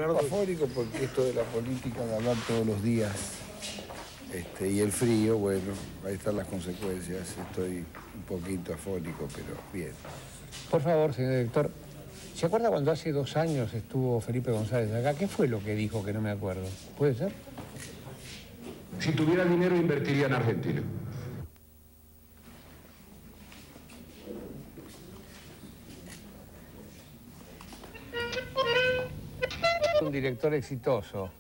Afónico porque esto de la política, de hablar todos los días, y el frío, bueno, ahí están las consecuencias. Estoy un poquito afónico, pero bien. Por favor, señor director, ¿se acuerda cuando hace 2 años estuvo Felipe González acá? ¿Qué fue lo que dijo que no me acuerdo? ¿Puede ser? Si tuviera dinero, invertiría en Argentina. Un director exitoso.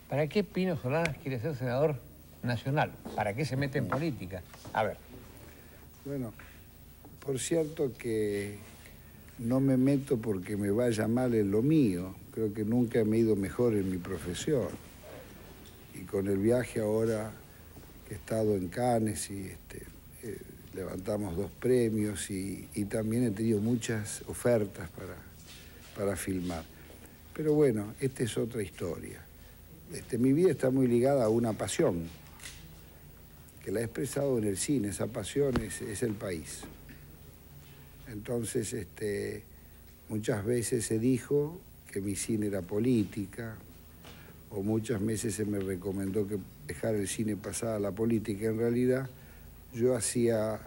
¿Para qué Pino Solanas quiere ser senador nacional? ¿Para qué se mete en política? A ver. Bueno, por cierto que no me meto porque me vaya mal en lo mío. Creo que nunca me he ido mejor en mi profesión. Y con el viaje ahora que he estado en Cannes y levantamos 2 premios y también he tenido muchas ofertas para filmar. Pero bueno, esta es otra historia. Mi vida está muy ligada a una pasión, que la he expresado en el cine. Esa pasión es el país. Entonces, muchas veces se dijo que mi cine era política, o muchas veces se me recomendó que dejar el cine pasar a la política. En realidad, yo hacía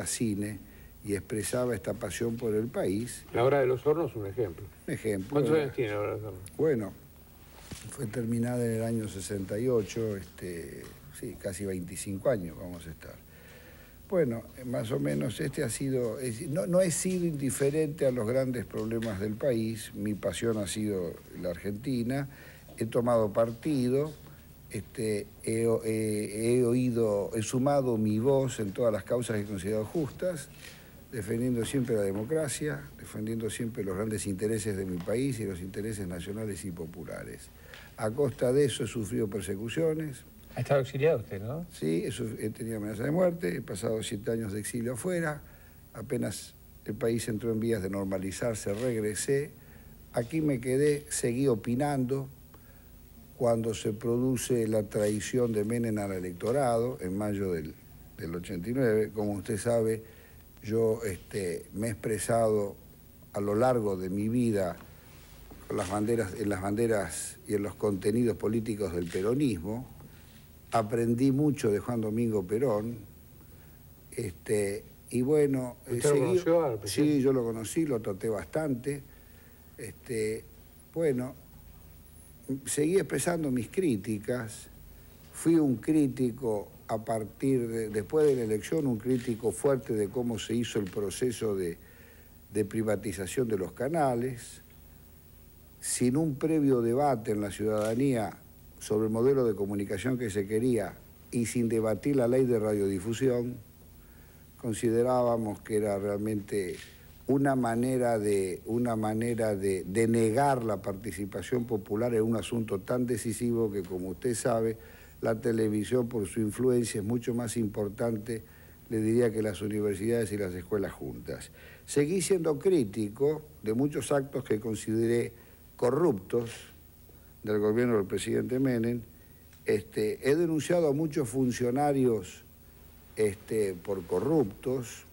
cine y expresaba esta pasión por el país. La Hora de los Hornos, un ejemplo. Un ejemplo. ¿Cuántos años tiene la Hora de los Hornos? Bueno, fue terminada en el año 68, sí, casi 25 años vamos a estar. Bueno, más o menos ha sido, no he sido indiferente a los grandes problemas del país. Mi pasión ha sido la Argentina. He tomado partido, he sumado mi voz en todas las causas que he considerado justas, defendiendo siempre la democracia, defendiendo siempre los grandes intereses de mi país y los intereses nacionales y populares. A costa de eso he sufrido persecuciones. Ha estado exiliado usted, ¿no? Sí, he tenido amenaza de muerte, he pasado 7 años de exilio afuera, apenas el país entró en vías de normalizarse, regresé. Aquí me quedé, seguí opinando cuando se produce la traición de Menem al electorado en mayo del 89. Como usted sabe, yo me he expresado a lo largo de mi vida con en las banderas y en los contenidos políticos del peronismo. Aprendí mucho de Juan Domingo Perón, y bueno... ¿Usted lo conoció al presidente? Sí, yo lo conocí, lo traté bastante. Bueno, seguí expresando mis críticas. Fui un crítico después de la elección, un crítico fuerte de cómo se hizo el proceso de privatización de los canales, sin un previo debate en la ciudadanía sobre el modelo de comunicación que se quería y sin debatir la ley de radiodifusión. Considerábamos que era realmente una manera de negar la participación popular en un asunto tan decisivo que, como usted sabe, la televisión, por su influencia, es mucho más importante, le diría, que las universidades y las escuelas juntas. Seguí siendo crítico de muchos actos que consideré corruptos del gobierno del presidente Menem. He denunciado a muchos funcionarios por corruptos.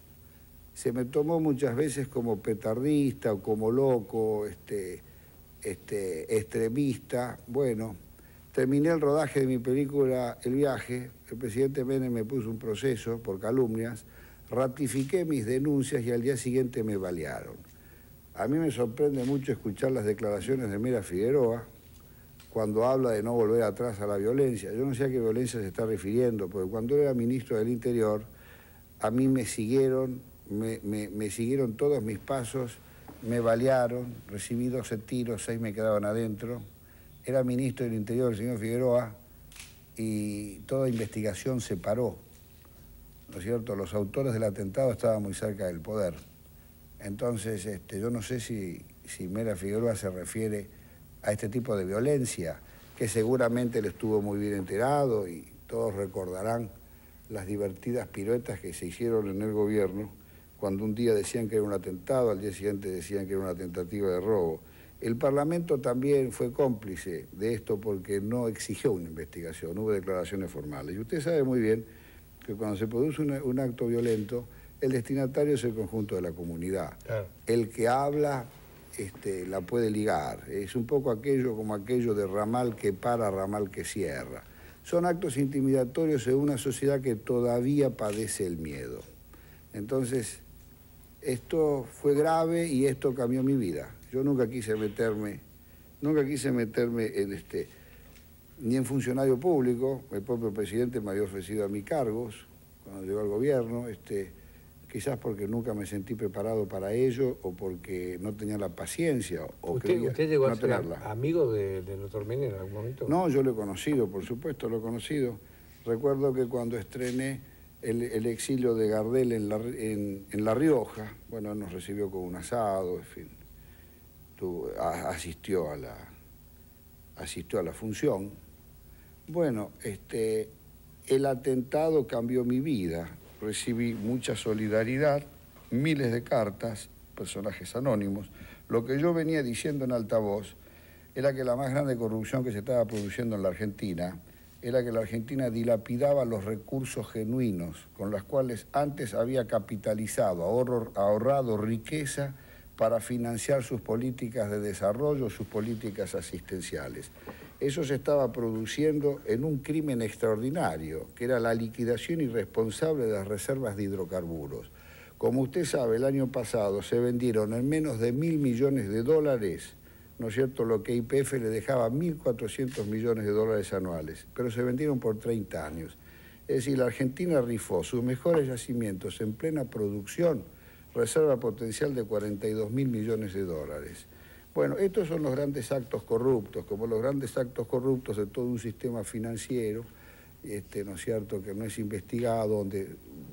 Se me tomó muchas veces como petardista o como loco, extremista. Bueno, terminé el rodaje de mi película El viaje. El presidente Menem me puso un proceso por calumnias. Ratifiqué mis denuncias y al día siguiente me balearon. A mí me sorprende mucho escuchar las declaraciones de Mera Figueroa cuando habla de no volver atrás a la violencia. Yo no sé a qué violencia se está refiriendo, porque cuando era ministro del Interior, a mí me siguieron todos mis pasos, me balearon, recibí 12 tiros, 6 me quedaban adentro. Era ministro del Interior el señor Figueroa y toda investigación se paró, ¿no es cierto? Los autores del atentado estaban muy cerca del poder. Entonces, yo no sé si Mera Figueroa se refiere a este tipo de violencia, que seguramente él estuvo muy bien enterado y todos recordarán las divertidas piruetas que se hicieron en el gobierno cuando un día decían que era un atentado, al día siguiente decían que era una tentativa de robo. El Parlamento también fue cómplice de esto porque no exigió una investigación, hubo declaraciones formales. Y usted sabe muy bien que cuando se produce un acto violento, el destinatario es el conjunto de la comunidad. Claro. El que habla la puede ligar. Es un poco aquello como aquello de ramal que para, ramal que cierra. Son actos intimidatorios en una sociedad que todavía padece el miedo. Entonces, esto fue grave y esto cambió mi vida. Yo nunca quise meterme ni en funcionario público. El propio presidente me había ofrecido a mí cargos cuando llegó al gobierno, quizás porque nunca me sentí preparado para ello o porque no tenía la paciencia o ¿Usted llegó no a ser tenerla. amigo del doctor Menem en algún momento? No, yo lo he conocido, por supuesto, lo he conocido. Recuerdo que cuando estrené el exilio de Gardel en La Rioja, bueno, nos recibió con un asado, en fin, asistió a la función. Bueno, el atentado cambió mi vida. Recibí mucha solidaridad, miles de cartas, personajes anónimos. Lo que yo venía diciendo en altavoz era que la más grande corrupción que se estaba produciendo en la Argentina era que la Argentina dilapidaba los recursos genuinos con los cuales antes había capitalizado, ahorrado riqueza para financiar sus políticas de desarrollo, sus políticas asistenciales. Eso se estaba produciendo en un crimen extraordinario, que era la liquidación irresponsable de las reservas de hidrocarburos. Como usted sabe, el año pasado se vendieron en menos de $1.000 millones, ¿no es cierto?, lo que YPF le dejaba 1.400 millones de dólares anuales, pero se vendieron por 30 años. Es decir, la Argentina rifó sus mejores yacimientos en plena producción, reserva potencial de 42.000 millones de dólares. Bueno, estos son los grandes actos corruptos, como los grandes actos corruptos de todo un sistema financiero, ¿no es cierto?, que no es investigado,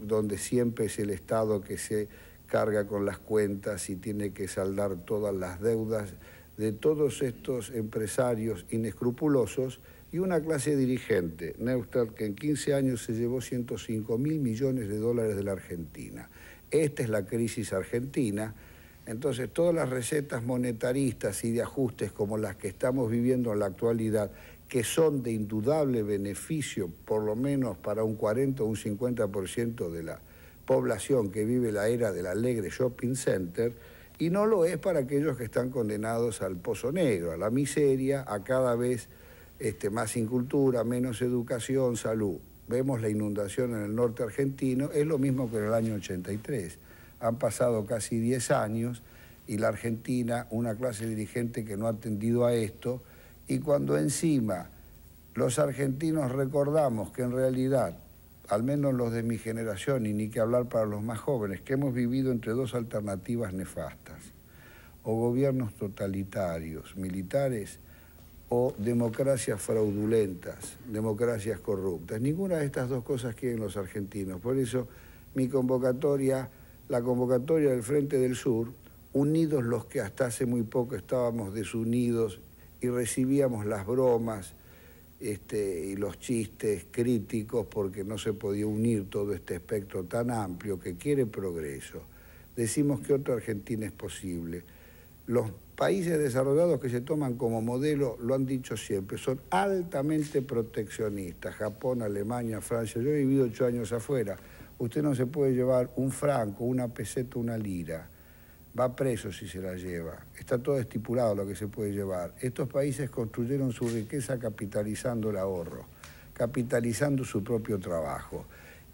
donde siempre es el Estado que se carga con las cuentas y tiene que saldar todas las deudas de todos estos empresarios inescrupulosos y una clase dirigente, Neustadt, que en 15 años se llevó 105.000 millones de dólares de la Argentina. Esta es la crisis argentina. Entonces, todas las recetas monetaristas y de ajustes como las que estamos viviendo en la actualidad, que son de indudable beneficio, por lo menos para un 40 o un 50% de la población que vive la era del alegre shopping center, y no lo es para aquellos que están condenados al pozo negro, a la miseria, a cada vez más incultura, menos educación, salud. Vemos la inundación en el norte argentino, es lo mismo que en el año 83. Han pasado casi 10 años y la Argentina, una clase dirigente que no ha atendido a esto, y cuando encima los argentinos recordamos que en realidad, al menos los de mi generación, y ni que hablar para los más jóvenes, que hemos vivido entre dos alternativas nefastas, o gobiernos totalitarios, militares, o democracias fraudulentas, democracias corruptas. Ninguna de estas dos cosas quieren los argentinos. Por eso mi convocatoria, la convocatoria del Frente del Sur, unidos los que hasta hace muy poco estábamos desunidos y recibíamos las bromas y los chistes críticos porque no se podía unir todo este espectro tan amplio que quiere progreso. Decimos que otra Argentina es posible. Los países desarrollados que se toman como modelo, lo han dicho siempre, son altamente proteccionistas. Japón, Alemania, Francia. Yo he vivido 8 años afuera. Usted no se puede llevar un franco, una peseta, una lira. Va preso si se la lleva. Está todo estipulado lo que se puede llevar. Estos países construyeron su riqueza capitalizando el ahorro, capitalizando su propio trabajo.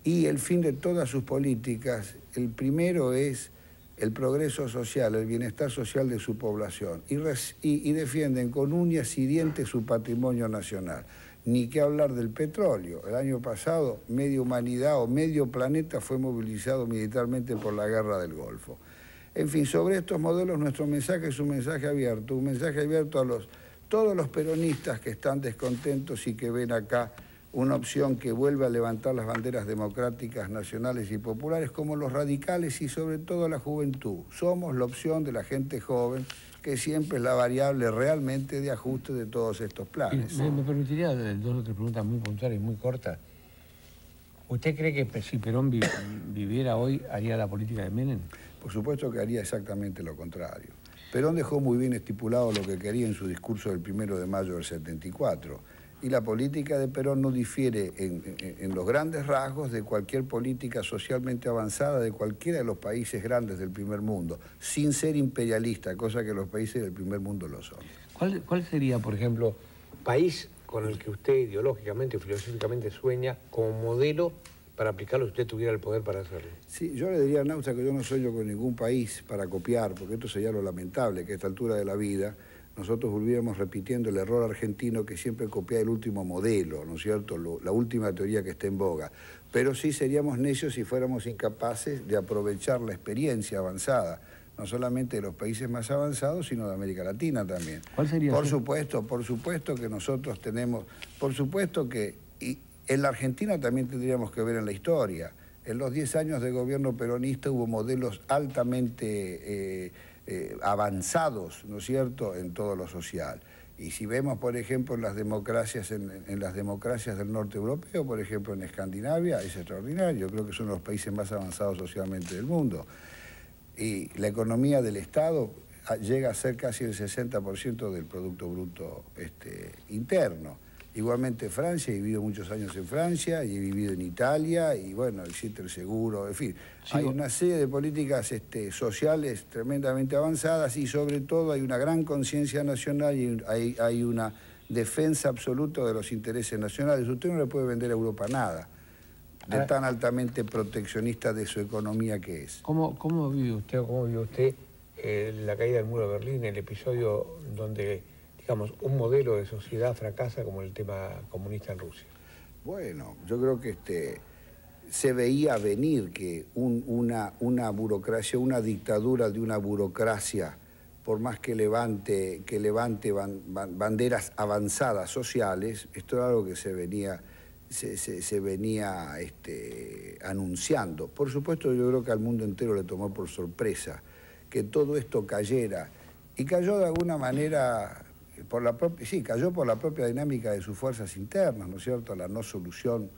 Y el fin de todas sus políticas, el primero es el progreso social, el bienestar social de su población. Y defienden con uñas y dientes su patrimonio nacional. Ni qué hablar del petróleo. El año pasado, media humanidad o medio planeta fue movilizado militarmente por la guerra del Golfo. En fin, sobre estos modelos nuestro mensaje es un mensaje abierto a todos los peronistas que están descontentos y que ven acá una opción que vuelve a levantar las banderas democráticas, nacionales y populares, como los radicales y sobre todo la juventud. Somos la opción de la gente joven, que siempre es la variable realmente de ajuste de todos estos planes. ¿Me permitiría 2 o 3 preguntas muy puntuales y muy cortas? ¿Usted cree que si Perón viviera hoy, haría la política de Menem? Por supuesto que haría exactamente lo contrario. Perón dejó muy bien estipulado lo que quería en su discurso del 1 de mayo del 74, Y la política de Perón no difiere en los grandes rasgos de cualquier política socialmente avanzada de cualquiera de los países grandes del primer mundo, sin ser imperialista, cosa que los países del primer mundo lo son. ¿Cuál sería, por ejemplo, País con el que usted ideológicamente o filosóficamente sueña como modelo para aplicarlo si usted tuviera el poder para hacerlo? Sí, yo le diría a Nausta que yo no sueño con ningún país para copiar, porque esto sería lo lamentable, que a esta altura de la vida nosotros volviéramos repitiendo el error argentino que siempre copia el último modelo, ¿no es cierto?, la última teoría que está en boga. Pero sí seríamos necios si fuéramos incapaces de aprovechar la experiencia avanzada, no solamente de los países más avanzados, sino de América Latina también. ¿Cuál sería? Por supuesto que nosotros tenemos, por supuesto que y en la Argentina también tendríamos que ver en la historia. En los 10 años de gobierno peronista hubo modelos altamente avanzados, ¿no es cierto?, en todo lo social. Y si vemos, por ejemplo, en las democracias del norte europeo, por ejemplo, en Escandinavia, es extraordinario. Creo que son los países más avanzados socialmente del mundo. Y la economía del Estado llega a ser casi el 60% del Producto Bruto interno. Igualmente Francia, he vivido muchos años en Francia y he vivido en Italia y bueno, existe el seguro, en fin. Sí, hay una serie de políticas sociales tremendamente avanzadas y sobre todo hay una gran conciencia nacional y hay una defensa absoluta de los intereses nacionales. Usted no le puede vender a Europa nada de tan altamente proteccionista de su economía que es. ¿Cómo vive usted la caída del muro de Berlín, el episodio donde, digamos, un modelo de sociedad fracasa como el tema comunista en Rusia? Bueno, yo creo que se veía venir que una burocracia, una dictadura de una burocracia, por más que levante banderas avanzadas sociales, esto era algo que se venía anunciando. Por supuesto, yo creo que al mundo entero le tomó por sorpresa que todo esto cayera, y cayó de alguna manera cayó por la propia dinámica de sus fuerzas internas, ¿no es cierto?, la no solución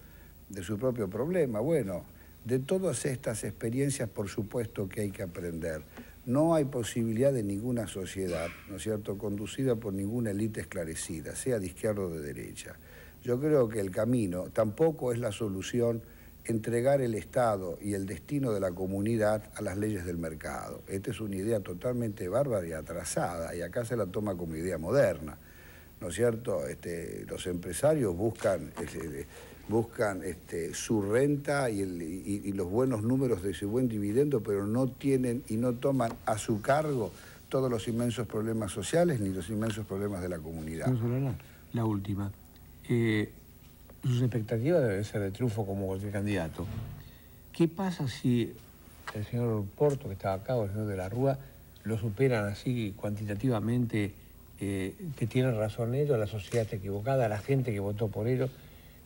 de su propio problema. Bueno, de todas estas experiencias, por supuesto que hay que aprender. No hay posibilidad de ninguna sociedad, ¿no es cierto?, conducida por ninguna élite esclarecida, sea de izquierda o de derecha. Yo creo que el camino tampoco es la solución entregar el Estado y el destino de la comunidad a las leyes del mercado. Esta es una idea totalmente bárbara y atrasada, y acá se la toma como idea moderna, ¿no es cierto? Los empresarios buscan su renta y los buenos números de su buen dividendo, pero no tienen y no toman a su cargo todos los inmensos problemas sociales ni los inmensos problemas de la comunidad. La última. Sus expectativas deben ser de triunfo como cualquier candidato. ¿Qué pasa si el señor Porto, que estaba acá, o el señor de la Rúa, lo superan así cuantitativamente, que tienen razón ellos, la sociedad está equivocada, la gente que votó por ellos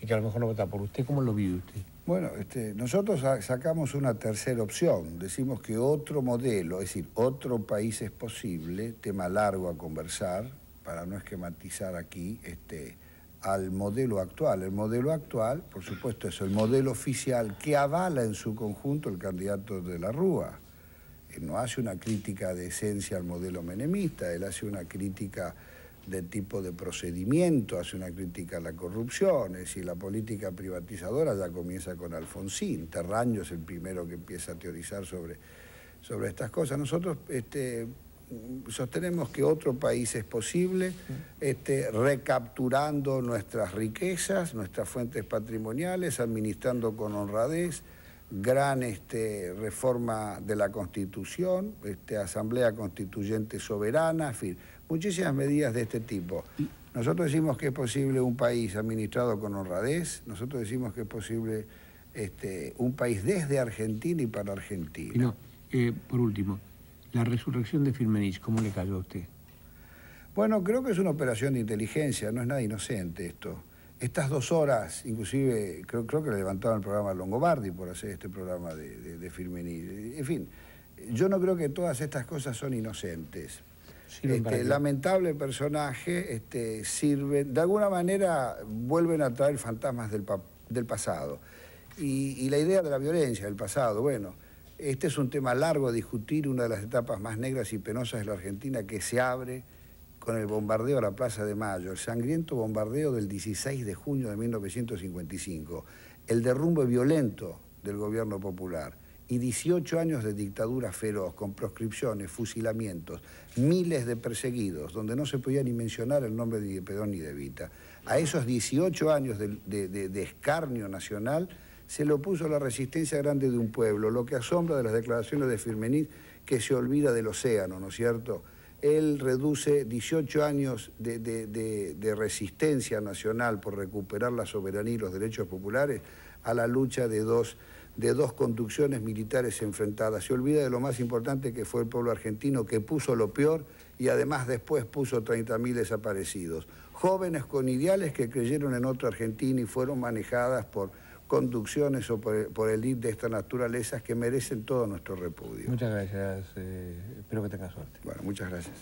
y que a lo mejor no vota por usted? ¿Cómo lo vive usted? Bueno, nosotros sacamos una tercera opción. Decimos que otro modelo, es decir, otro país es posible, tema largo a conversar, para no esquematizar aquí, al modelo actual. El modelo actual, por supuesto, es el modelo oficial que avala en su conjunto el candidato de la Rúa. Él no hace una crítica de esencia al modelo menemista, él hace una crítica de tipo de procedimiento, hace una crítica a la corrupción, es decir, la política privatizadora ya comienza con Alfonsín. Terraño es el primero que empieza a teorizar sobre estas cosas. Nosotros sostenemos que otro país es posible, recapturando nuestras riquezas, nuestras fuentes patrimoniales, administrando con honradez, gran reforma de la Constitución, asamblea constituyente soberana, en fin, muchísimas medidas de este tipo. Nosotros decimos que es posible un país administrado con honradez, nosotros decimos que es posible un país desde Argentina y para Argentina. Por último, la resurrección de Firmenich, ¿cómo le cayó a usted? Bueno, creo que es una operación de inteligencia, no es nada inocente esto. Estas 2 horas, inclusive, creo que le levantaron el programa Longobardi por hacer este programa de Firmenich. En fin, yo no creo que todas estas cosas son inocentes. Lamentable personaje, sirven, de alguna manera vuelven a traer fantasmas del pasado. Y la idea de la violencia del pasado, bueno, este es un tema largo a discutir, una de las etapas más negras y penosas de la Argentina que se abre con el bombardeo a la Plaza de Mayo, el sangriento bombardeo del 16 de junio de 1955, el derrumbe violento del gobierno popular y 18 años de dictadura feroz, con proscripciones, fusilamientos, miles de perseguidos, donde no se podía ni mencionar el nombre de Perón ni de Evita. A esos 18 años de escarnio nacional se le opuso la resistencia grande de un pueblo, lo que asombra de las declaraciones de Firmenich, que se olvida del océano, ¿no es cierto? Él reduce 18 años de resistencia nacional por recuperar la soberanía y los derechos populares a la lucha de dos conducciones militares enfrentadas. Se olvida de lo más importante que fue el pueblo argentino, que puso lo peor y además después puso 30.000 desaparecidos. Jóvenes con ideales que creyeron en otra Argentina y fueron manejadas por conducciones o por élite de estas naturalezas que merecen todo nuestro repudio. Muchas gracias, espero que tengas suerte. Bueno, muchas gracias.